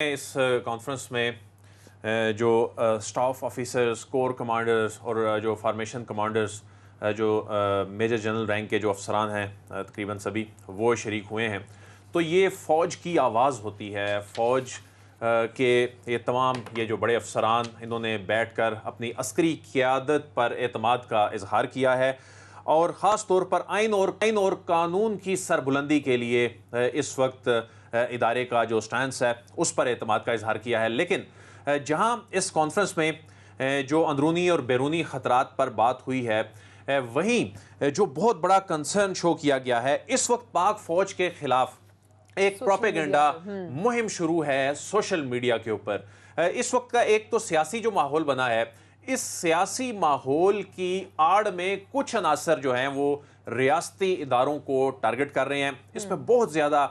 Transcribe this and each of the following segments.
इस कॉन्फ्रेंस में जो स्टाफ ऑफिसर्स, कोर कमांडर्स और जो फार्मेशन कमांडर्स, जो मेजर जनरल रैंक के जो अफसरान हैं, तकरीबन सभी वो शरीक हुए हैं। तो ये फ़ौज की आवाज़ होती है। फ़ौज के ये तमाम ये जो बड़े अफसरान, इन्होंने बैठकर अपनी अस्करी क़ियादत पर एतमाद का इजहार किया है और ख़ास तौर पर आइन और कानून की सरबुलंदी के लिए इस वक्त इदारे का जो स्टैंस है उस पर एतमाद का इजहार किया है। लेकिन जहां इस कॉन्फ्रेंस में जो अंदरूनी और बैरूनी ख़तरात पर बात हुई है, वहीं जो बहुत बड़ा कंसर्न शो किया गया है, इस वक्त पाक फ़ौज के ख़िलाफ़ एक प्रोपेगेंडा मुहिम शुरू है सोशल मीडिया के ऊपर। इस वक्त का एक तो सियासी जो माहौल बना है, इस सियासी माहौल की आड़ में कुछ अनासर जो हैं वो रियासती इदारों को टारगेट कर रहे हैं। इसमें बहुत ज़्यादा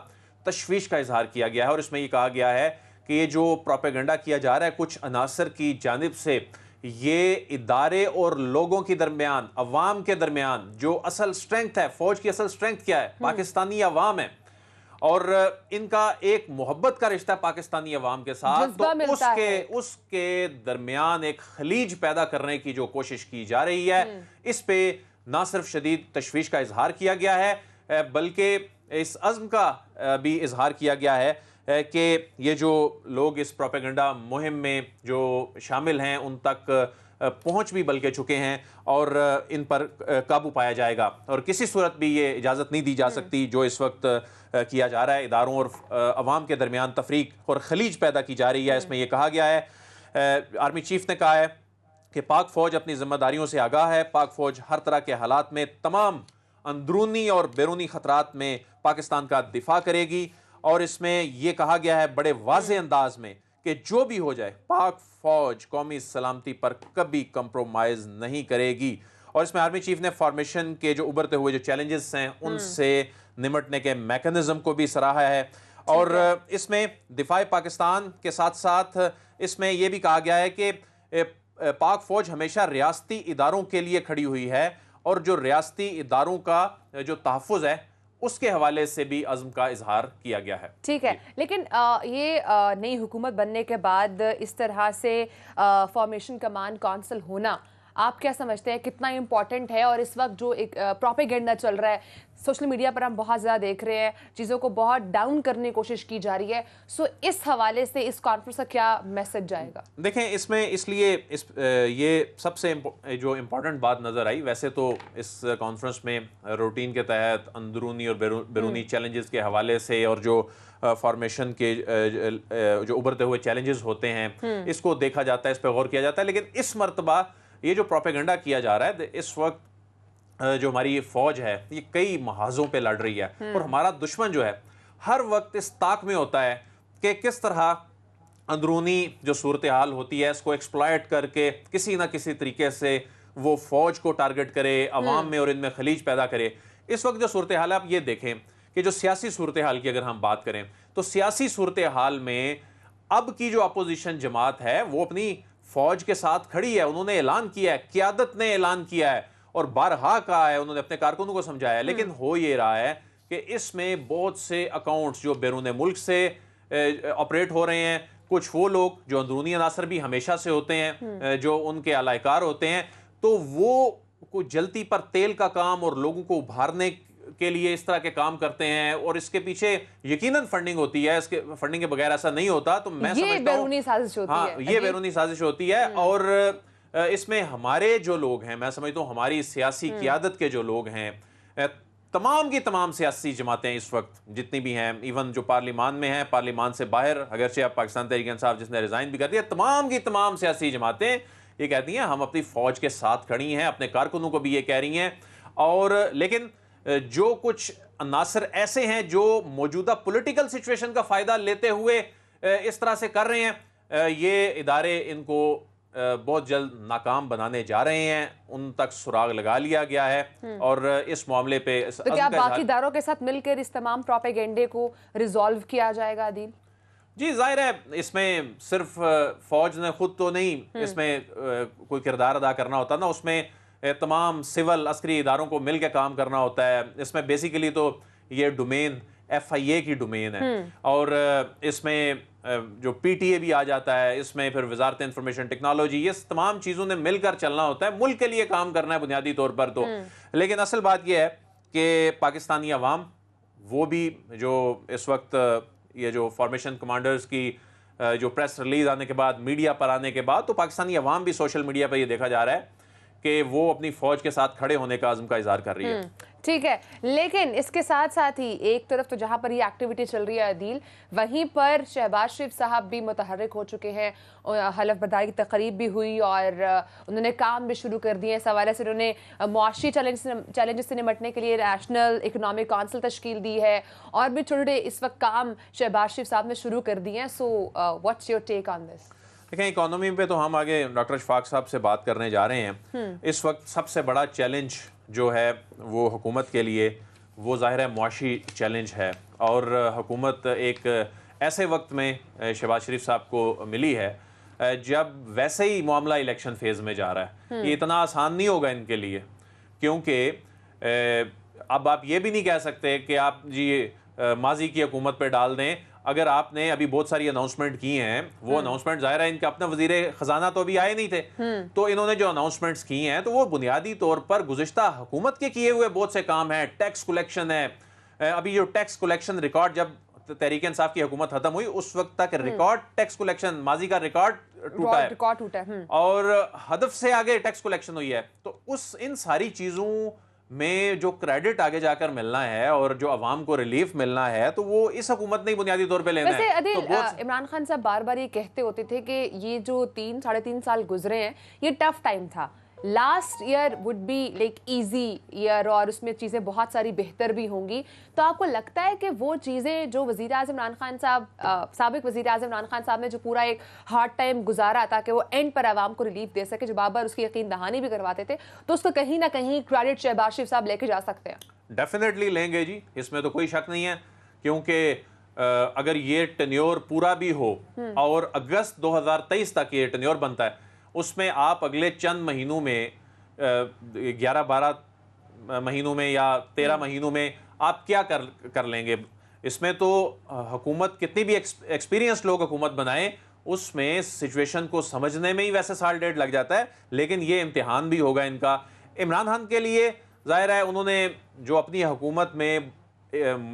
तशवीश का इजहार किया गया है और इसमें ये कहा गया है कि ये जो प्रोपेगेंडा किया जा रहा है कुछ अनासर की जानिब से, ये इदारे और लोगों के दरमियान, अवाम के दरमियान जो असल स्ट्रेंथ है, फौज की असल स्ट्रेंथ क्या है, पाकिस्तानी अवाम है और इनका एक मोहब्बत का रिश्ता है पाकिस्तानी अवाम के साथ। तो उसके दरमियान एक खलीज पैदा करने की जो कोशिश की जा रही है, इस पे ना सिर्फ शदीद तशवीश का इजहार किया गया है बल्कि इस अज़्म का भी इजहार किया गया है कि ये जो लोग इस प्रोपेगेंडा मुहिम में जो शामिल हैं उन तक पहुंच भी बल्कि चुके हैं और इन पर काबू पाया जाएगा और किसी सूरत भी ये इजाज़त नहीं दी जा सकती जो इस वक्त किया जा रहा है। इदारों और अवाम के दरमियान तफरीक और खलीज पैदा की जा रही है। इसमें यह कहा गया है, आर्मी चीफ ने कहा है कि पाक फ़ौज अपनी जिम्मेदारियों से आगाह है। पाक फ़ौज हर तरह के हालात में तमाम अंदरूनी और बैरूनी ख़तरात में पाकिस्तान का दिफा करेगी और इसमें यह कहा गया है बड़े वाज़ेह अंदाज में कि जो भी हो जाए पाक फ़ौज कौमी सलामती पर कभी कंप्रोमाइज़ नहीं करेगी। और इसमें आर्मी चीफ ने फॉर्मेशन के जो उभरते हुए जो चैलेंजेस हैं उनसे निमटने के मैकेनिज्म को भी सराहा है और इसमें दिफाए पाकिस्तान के साथ साथ इसमें यह भी कहा गया है कि पाक फ़ौज हमेशा रियासती इदारों के लिए खड़ी हुई है और जो रियासती इदारों का जो तहफ़्फ़ुज़ है उसके हवाले से भी अज़्म का इजहार किया गया है। ठीक है, लेकिन ये नई हुकूमत बनने के बाद इस तरह से फॉर्मेशन कमांड काउंसिल होना आप क्या समझते हैं, कितना इम्पोर्टेंट है? और इस वक्त जो एक प्रोपेगेंडा चल रहा है सोशल मीडिया पर, हम बहुत ज़्यादा देख रहे हैं, चीज़ों को बहुत डाउन करने की कोशिश की जा रही है। सो इस हवाले से इस कॉन्फ्रेंस का क्या मैसेज जाएगा? देखें, इसमें इसलिए ये सबसे जो इम्पोर्टेंट बात नज़र आई, वैसे तो इस कॉन्फ्रेंस में रूटीन के तहत अंदरूनी और बैरूनी चैलेंजेस के हवाले से और जो फॉर्मेशन के जो उभरते हुए चैलेंजेस होते हैं इसको देखा जाता है, इस पर गौर किया जाता है। लेकिन इस मरतबा ये जो प्रोपेगेंडा किया जा रहा है, इस वक्त जो हमारी फ़ौज है ये कई महाजों पे लड़ रही है और हमारा दुश्मन जो है हर वक्त इस ताक में होता है कि किस तरह अंदरूनी जो सूरत हाल होती है इसको एक्सप्लॉयट करके किसी ना किसी तरीके से वो फ़ौज को टारगेट करे, अवाम में और इनमें खलीज पैदा करे। इस वक्त जो सूरत हाल है, आप ये देखें कि जो सियासी सूरत हाल की अगर हम बात करें तो सियासी सूरत हाल में अब की जो अपोजिशन जमात है वो अपनी फौज के साथ खड़ी है। उन्होंने ऐलान किया है, क़ियादत ने ऐलान किया है और बारहा कहा है, उन्होंने अपने कारकुनों को समझाया है। लेकिन हो ये रहा है कि इसमें बहुत से अकाउंट्स जो बैरून मुल्क से ऑपरेट हो रहे हैं, कुछ वो लोग जो अंदरूनी अनासर भी हमेशा से होते हैं, जो उनके अलायकार होते हैं, तो वो कुछ जलती पर तेल का काम और लोगों को उभारने के लिए इस तरह के काम करते हैं और इसके पीछे यकीनन फंडिंग होती है। इसके फंडिंग के बगैर ऐसा नहीं होता। तो मैं समझता हूं बैरूनी साजिश होती है। ये बैरूनी साजिश होती है और इसमें हमारे जो लोग हैं, मैं समझता हूं हमारी सियासी क़ियादत के जो लोग हैं, तमाम की तमाम सियासी जमातें इस वक्त जितनी भी हैं, इवन जो पार्लिमान में हैं, पार्लिमान से बाहर, अगरचे आप पाकिस्तान तहरीक इंसाफ जिसने रिजाइन भी कर दिया, तमाम की तमाम सियासी जमातें ये कहती हैं हम अपनी फ़ौज के साथ खड़ी हैं, अपने कारकुनों को भी ये कह रही हैं। और लेकिन जो कुछ अनासर ऐसे हैं जो मौजूदा पॉलिटिकल सिचुएशन का फ़ायदा लेते हुए इस तरह से कर रहे हैं, ये इदारे इनको बहुत जल्द नाकाम बनाने जा रहे हैं, उन तक सुराग लगा लिया गया है और इस मामले पे तो क्या बाकी इदारों के साथ मिलकर इस तमाम प्रोपेगेंडे को रिजॉल्व किया जाएगा आदिल? जी, जाहिर है इसमें सिर्फ फौज ने खुद तो नहीं इसमें कोई किरदार अदा करना होता ना, उसमें तमाम सिविल अस्करी इदारों को मिल के काम करना होता है। इसमें बेसिकली तो ये डोमेन FIA की डोमेन है और इसमें जो PTA भी आ जाता है, इसमें फिर वजारत इंफॉर्मेशन टेक्नोलॉजी, ये तमाम चीज़ों ने मिलकर चलना होता है, मुल्क के लिए काम करना है बुनियादी तौर पर तो। लेकिन असल बात यह है कि पाकिस्तानी अवाम वो भी जो इस वक्त ये जो फॉर्मेशन कमांडर्स की जो प्रेस रिलीज आने के बाद, मीडिया पर आने के बाद, तो पाकिस्तानी अवाम भी सोशल मीडिया पर ये देखा जा रहा है कि वो अपनी फौज के साथ खड़े होने का आज़म का इजहार कर रही है। ठीक है, लेकिन इसके साथ साथ ही एक तरफ तो जहां पर ये एक्टिविटी चल रही है अदील, वहीं पर शहबाज शरीफ साहब भी मुतहर्रिक हो चुके हैं। हलफ बर्दारी की तकरीब भी हुई और उन्होंने काम भी शुरू कर दिए। इस हवाले से उन्होंने मुआशी चैलेंजेस से निपटने के लिए नेशनल इकनॉमिक काउंसिल तश्कील दी है और भी छोटे छोटे इस वक्त काम शहबाज शरीफ साहब ने शुरू कर दिए हैं। So what's your take on this? देखें, इकोनॉमी पे तो हम आगे डॉक्टर इशफाक साहब से बात करने जा रहे हैं। इस वक्त सबसे बड़ा चैलेंज जो है वो हुकूमत के लिए, वो ज़ाहिर है मुआशी चैलेंज है। और हुकूमत एक ऐसे वक्त में शहबाज शरीफ साहब को मिली है जब वैसे ही मामला इलेक्शन फेज़ में जा रहा है। ये इतना आसान नहीं होगा इनके लिए, क्योंकि अब आप ये भी नहीं कह सकते कि आप जी माजी की हुकूमत पे डाल दें। अगर आपने अभी बहुत सारी अनाउंसमेंट की हैं, वो अनाउंसमेंट ज़ाहिर है इनका अपना वजीर खजाना तो अभी आए नहीं थे, तो इन्होंने जो अनाउंसमेंट्स की हैं तो वो बुनियादी तौर पर गुज़िश्ता हुकूमत के किए हुए बहुत से काम हैं। टैक्स कलेक्शन है, अभी जो टैक्स कलेक्शन रिकॉर्ड जब तहरीक इंसाफ की हुकूमत खत्म हुई उस वक्त तक रिकॉर्ड टैक्स कलेक्शन, माजी का रिकॉर्ड टूटा है और हदफ से आगे टैक्स कलेक्शन हुई है। तो उस इन सारी चीज़ों में जो क्रेडिट आगे जाकर मिलना है और जो अवाम को रिलीफ मिलना है, तो वो इस हुकूमत ने बुनियादी तौर पे लेना है। तो इमरान खान साहब बार बार ये कहते होते थे कि ये जो 3-3.5 साल गुजरे हैं ये टफ टाइम था, last year would be like easy year और उसमें चीज़ें बहुत सारी बेहतर भी होंगी। तो आपको लगता है कि वो चीज़ें जो वज़ीर आज़म इमरान खान साहब, साबिक वज़ीर आज़म इमरान खान साहब ने जो पूरा एक हार्ड टाइम गुजारा ताकि वो एंड पर आवाम को रिलीफ दे सके, जो बार बार उसकी यकीन दहानी भी करवाते थे, तो उसको कहीं ना कहीं क्रेडिट शहबाज शरीफ साहब लेके जा सकते हैं? डेफिनेटली लेंगे जी, इसमें तो कोई शक नहीं है। क्योंकि अगर ये टेन्योर पूरा भी हो और अगस्त 2023 तक ये टेन्योर बनता है, उसमें आप अगले चंद महीनों में 11-12 महीनों में या 13 महीनों में आप क्या कर लेंगे? इसमें तो हुकूमत कितनी भी एक्सपीरियंस लोग हुकूमत बनाए, उसमें सिचुएशन को समझने में ही वैसे साल डेढ़ लग जाता है। लेकिन ये इम्तिहान भी होगा इनका। इमरान खान के लिए ज़ाहिर है उन्होंने जो अपनी हुकूमत में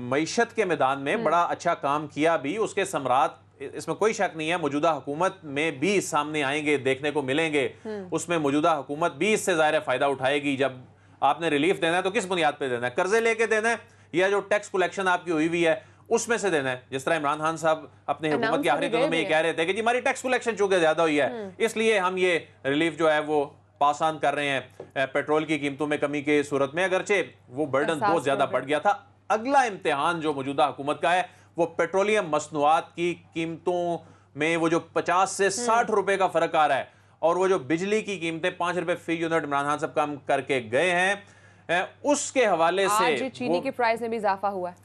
मईशत के मैदान में बड़ा अच्छा काम किया भी, उसके समरात इसमें कोई शक नहीं है मौजूदा हुकूमत में भी सामने आएंगे, देखने को मिलेंगे। उसमें मौजूदा हुकूमत भी इससे ज़ाहिर फ़ायदा उठाएगी। जब आपने रिलीफ देना है तो किस बुनियाद पे देना है? कर्जे लेके देना है या जो टैक्स कलेक्शन आपकी हुई है उसमें से देना है? जिस तरह इमरान खान साहब अपने हुकूमत के आखिरी दिनों में ये कह रहे थे कि जी हमारी टैक्स कलेक्शन चूंकि ज़्यादा हुई है इसलिए हम ये रिलीफ जो है वो पास ऑन कर रहे हैं। पेट्रोल की कीमतों में कमी के सूरत में अगरचे वो बर्डन बहुत ज़्यादा बढ़ गया था। अगला इम्तिहान जो मौजूदा हुकूमत का है वो पेट्रोलियम मसनूआत की कीमतों में वो जो 50 से 60 रुपए का फर्क आ रहा है, और वो जो बिजली की कीमतें 5 रुपए फी यूनिट इमरान खान साहब कम करके गए हैं, उसके हवाले से आज चीनी की प्राइस में भी इजाफा हुआ है।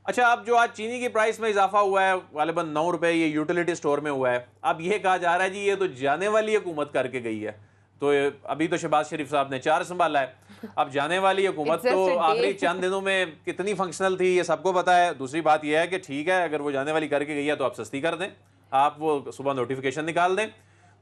अच्छा, अब जो आज चीनी की प्राइस में इजाफा हुआ है गालिबन 9 रुपए ये यूटिलिटी स्टोर में हुआ है। अब ये कहा जा रहा है जी ये तो जाने वाली हुकूमत करके गई है। तो अभी तो शहबाज शरीफ साहब ने 4 संभाला है, अब जाने वाली हुकूमत तो आखिरी चंद दिनों में कितनी फंक्शनल थी ये सबको पता है। दूसरी बात यह है कि ठीक है, अगर वो जाने वाली करके गई है तो आप सस्ती कर दें, आप वो सुबह नोटिफिकेशन निकाल दें,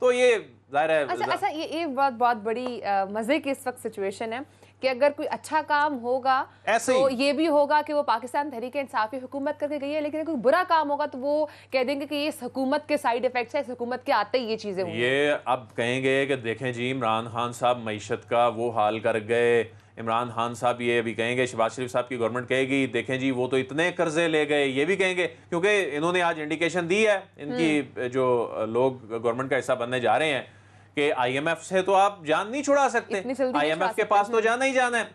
तो ये जाहिर है। अच्छा, ये बहुत बड़ी मजे की इस वक्त सिचुएशन है कि अगर कोई अच्छा काम होगा तो ये भी होगा कि वो पाकिस्तान तहरीक इंसाफ की हुकूमत करके गई है, लेकिन कोई बुरा काम होगा तो वो कह देंगे कि ये इस हुकूमत के साइड इफेक्ट्स है, इस हुकूमत के आते ही ये चीजें होंगी। ये अब कहेंगे कि देखें जी इमरान खान साहब मईशत का वो हाल कर गए। इमरान खान साहब ये अभी कहेंगे, शहबाज शरीफ साहब की गवर्नमेंट कहेगी देखें जी वो तो इतने कर्जे ले गए, ये भी कहेंगे, क्योंकि इन्होंने आज इंडिकेशन दी है इनकी जो लोग गवर्नमेंट का हिस्सा बनने जा रहे हैं कि IMF से तो आप जान नहीं छुड़ा सकते, IMF के पास तो जाना ही जाना है।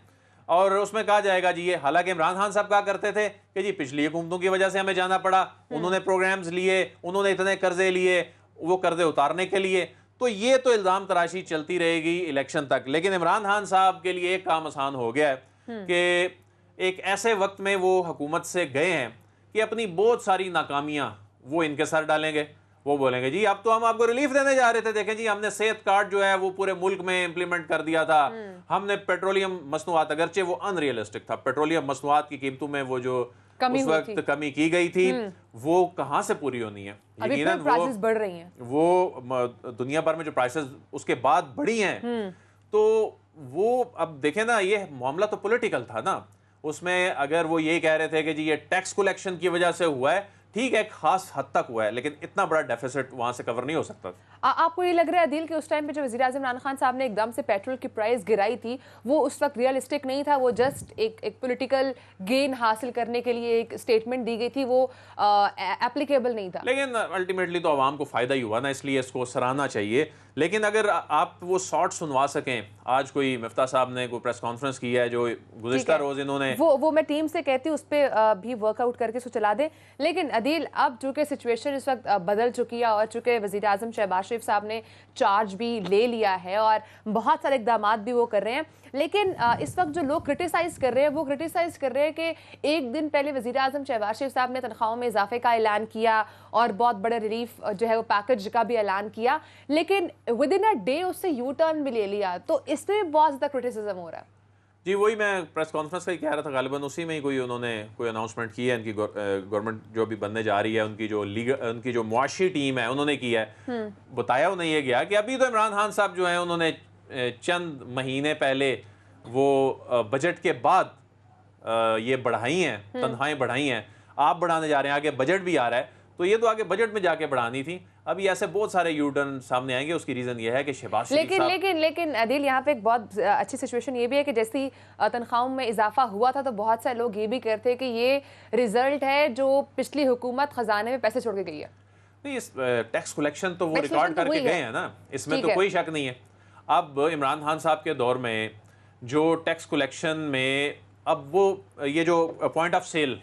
और उसमें कहा जाएगा जी ये, हालांकि इमरान खान साहब कहा करते थे कि जी पिछली हुकूमतों की वजह से हमें जाना पड़ा, उन्होंने प्रोग्राम्स लिए, उन्होंने इतने कर्जे लिए, वो कर्जे उतारने के लिए। तो ये तो इल्ज़ाम तराशी चलती रहेगी इलेक्शन तक। लेकिन इमरान खान साहब के लिए एक काम आसान हो गया है कि एक ऐसे वक्त में वो हुकूमत से गए हैं कि अपनी बहुत सारी नाकामियां वो इनके सर डालेंगे। वो बोलेंगे जी अब तो हम आपको रिलीफ देने जा रहे थे, देखें जी हमने सेहत कार्ड जो है वो पूरे मुल्क में इंप्लीमेंट कर दिया था, हमने पेट्रोलियम मसनूआत, अगरचे वो अनरियलिस्टिक था, पेट्रोलियम मसनूआत की कीमतों में वो जो कमी उस वक्त कमी की गई थी, वो कहाँ से पूरी होनी है? अभी यकीनन प्राइसेस बढ़ रही हैं। वो दुनिया भर में जो प्राइसेस उसके बाद बढ़ी हैं, तो वो अब देखें ना, ये मामला तो पॉलिटिकल था ना। उसमें अगर वो ये कह रहे थे कि जी ये टैक्स कलेक्शन की वजह से हुआ है, ठीक है, एक खास हद तक हुआ है, लेकिन इतना बड़ा डेफिसिट वहां से कवर नहीं हो सकता। आपको ये लग रहा है अदील कि उस टाइम पे जो वज़ीर आज़म इमरान खान साहब ने एकदम से पेट्रोल की प्राइस गिराई थी, वो उस वक्त रियलिस्टिक नहीं था, वो जस्ट एक पॉलिटिकल गेन हासिल करने के लिए एक स्टेटमेंट दी गई थी, वो एप्लीकेबल नहीं था? लेकिन अल्टीमेटली तो आवाम को फ़ायदा ही हुआ ना, इसलिए इसको सराहना चाहिए। लेकिन अगर आप वो शॉर्ट सुनवा सकें, आज कोई मिफ्ता साहब ने कोई प्रेस कॉन्फ्रेंस की है जो गुज़िश्ता रोज़ इन्होंने वो मैं टीम से कहती हूँ उस पर भी वर्कआउट करके उसको चला दें। लेकिन अदील, अब चूँकि सिचुएशन इस वक्त बदल चुकी है और चूँकि वज़ीर आज़म शहबाज शरीफ साहब ने चार्ज भी ले लिया है और बहुत सारे इक़दामात भी वो कर रहे हैं, लेकिन इस वक्त जो लोग क्रिटिसाइज़ कर रहे हैं वो क्रिटिसाइज़ कर रहे हैं कि एक दिन पहले वज़ीर आज़म शहबाज शरीफ साहब ने तनख्वाहों में इजाफे का ऐलान किया और बहुत बड़े रिलीफ जो है वो पैकेज का भी ऐलान किया, लेकिन विद इन अ डे उससे यू टर्न भी ले लिया, तो इसमें बहुत ज़्यादा क्रिटिसिज्म हो रहा है। जी, वही मैं प्रेस कॉन्फ्रेंस का ही कह रहा था, गालिबन उसी में ही उन्होंने कोई अनाउंसमेंट की है। इनकी गवर्नमेंट जो भी बनने जा रही है, उनकी जो मुआशी टीम है उन्होंने की है। बताया उन्हें ये गया कि अभी तो इमरान खान साहब जो हैं उन्होंने चंद महीने पहले वो बजट के बाद ये बढ़ाई हैं, तनख्वाहें बढ़ाई हैं, आप बढ़ाने जा रहे हैं, आगे बजट भी आ रहा है, तो ये तो आगे बजट में जाके बढ़ानी थी। अभी ऐसे बहुत सारे यू टर्न सामने आएंगे। उसकी रीजन ये है कि शहबाज शरीफ साहब लेकिन अदील, यहाँ पे एक बहुत अच्छी सिचुएशन ये भी है कि जैसे तनख्वाहों में इजाफा हुआ था तो बहुत सारे लोग ये भी कहते हैं कि ये रिजल्ट है जो पिछली हुकूमत खजाने में पैसे छोड़ के गई है। नहीं, इस टैक्स कलेक्शन तो वो रिकॉर्ड करके गए हैं ना, इसमें तो कोई शक नहीं है। अब इमरान खान साहब के दौर में जो टैक्स कलेक्शन में अब वो ये जो पॉइंट ऑफ सेल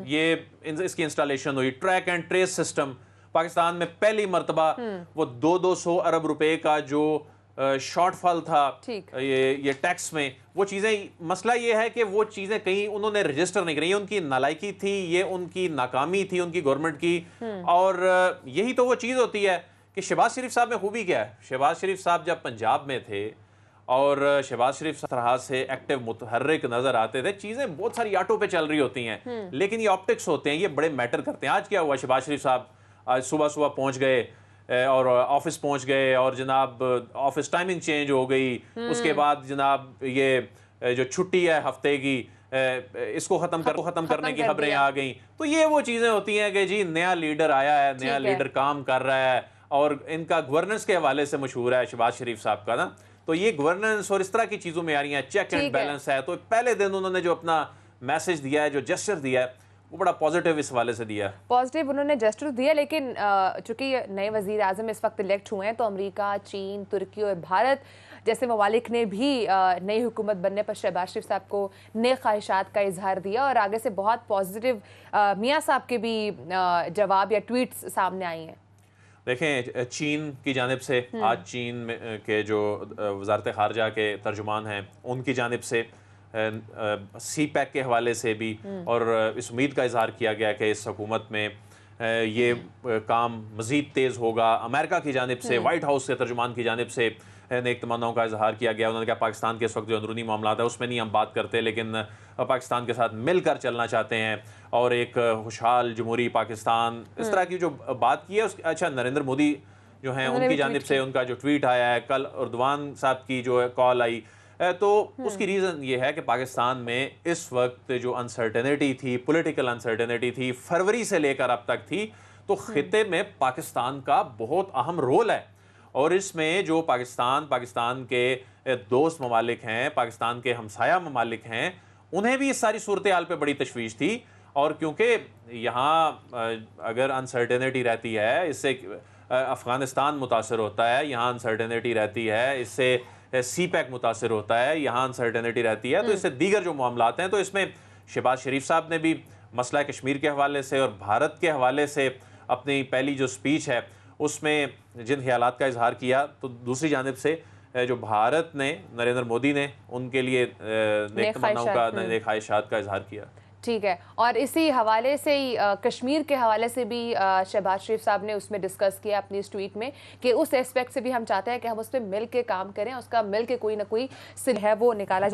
ये इसकी इंस्टॉलेशन हुई, track and trace system Pakistan में पहली मर्तबा, वो 200 अरब रुपए का जो शॉर्टफॉल था ये टैक्स में, वो चीज़ें, मसला ये है कि वो चीज़ें कहीं उन्होंने रजिस्टर नहीं करी। उनकी नालायकी थी, ये उनकी नाकामी थी उनकी गवर्नमेंट की। और यही तो वो चीज़ होती है कि शहबाज शरीफ साहब में खूबी क्या है। शहबाज शरीफ साहब जब पंजाब में थे और शहबाज शरीफ तरह से एक्टिव मुतहर्रिक नजर आते थे, चीज़ें बहुत सारी आटो पे चल रही होती हैं, लेकिन ये ऑप्टिक्स होते हैं, ये बड़े मैटर करते हैं। आज क्या हुआ, शहबाज शरीफ साहब आज सुबह सुबह पहुंच गए और ऑफिस पहुंच गए और जनाब ऑफिस टाइमिंग चेंज हो गई। उसके बाद जनाब ये जो छुट्टी है हफ्ते की, इसको ख़त्म करने की खबरें आ गई। तो ये वो चीज़ें होती हैं कि जी नया लीडर आया है, नया लीडर काम कर रहा है और इनका गवर्नेंस के हवाले से मशहूर है शहबाज शरीफ साहब का ना। तो ये गवर्नेंस और इस तरह की चीज़ों में आ रही हैं, चेक एंड बैलेंस है। तो पहले दिन उन्होंने जो अपना मैसेज दिया है, जो जेस्चर दिया है, वो बड़ा पॉजिटिव इस हवाले से दिया। पॉजिटिव उन्होंने जेस्चर दिया, लेकिन चूंकि नए वजीर आजम इस वक्त इलेक्ट हुए हैं तो अमेरिका, चीन, तुर्की और भारत जैसे ममालिक ने भी नई हुकूमत बनने पर शहबाज शरीफ साहब को नए ख्वाहिशात का इजहार दिया और आगे से बहुत पॉजिटिव मियाँ साहब के भी जवाब या ट्वीट्स सामने आई हैं। देखें, चीन की जानिब से आज चीन के जो वजारत खारजा के तर्जुमान हैं उनकी जानिब से सी पैक के हवाले से भी और इस उम्मीद का इजहार किया गया कि इस हुकूमत में ये काम मज़ीद तेज़ होगा। अमेरिका की जानिब से, वाइट हाउस के तर्जुमान की जानिब से नेक तमन्नाओं का इजहार किया गया। उन्होंने कहा पाकिस्तान के इस वक्त जो अंदरूनी मामला है उसमें नहीं हम बात करते, लेकिन पाकिस्तान के साथ मिलकर चलना चाहते हैं और एक खुशहाल जमहूरी पाकिस्तान, इस तरह की जो बात की है। अच्छा, नरेंद्र मोदी जो हैं उनकी जानिब से उनका जो ट्वीट आया है कल, अर्दवान साहब की जो कॉल आई, तो उसकी रीज़न ये है कि पाकिस्तान में इस वक्त जो अनसर्टेनिटी थी, पॉलिटिकल अनसर्टेनिटी थी, फरवरी से लेकर अब तक थी, तो खित्ते में पाकिस्तान का बहुत अहम रोल है। और इसमें जो पाकिस्तान के दोस्त ममालिक हैं, पाकिस्तान के हमसाया ममालिक हैं, उन्हें भी इस सारी सूरत हाल पर बड़ी तशवीश थी। और क्योंकि यहाँ अगर अनसर्टेनिटी रहती है, इससे अफ़गानिस्तान मुतासर होता है, यहाँ अनसर्टेनिटी रहती है, इससे सी पैक मुतासर होता है, यहाँ अनसर्टेनिटी रहती है, तो इससे दीगर जो मामलात हैं, तो इसमें शहबाज शरीफ साहब ने भी मसला कश्मीर के हवाले से और भारत के हवाले से अपनी पहली जो स्पीच है उसमें जिन ख्यालात का इजहार किया, तो दूसरी जानिब से जो भारत ने, नरेंद्र मोदी ने उनके लिए नेक तमन्नाओं का, नेक ख्वाहिशात का इजहार किया। ठीक है, और इसी हवाले से ही कश्मीर के हवाले से भी शहबाज शरीफ साहब ने उसमें डिस्कस किया अपनी इस ट्वीट में कि उस एस्पेक्ट से भी हम चाहते हैं कि हम उस पर मिल के काम करें, उसका मिल के कोई ना कोई सिल है वो निकाला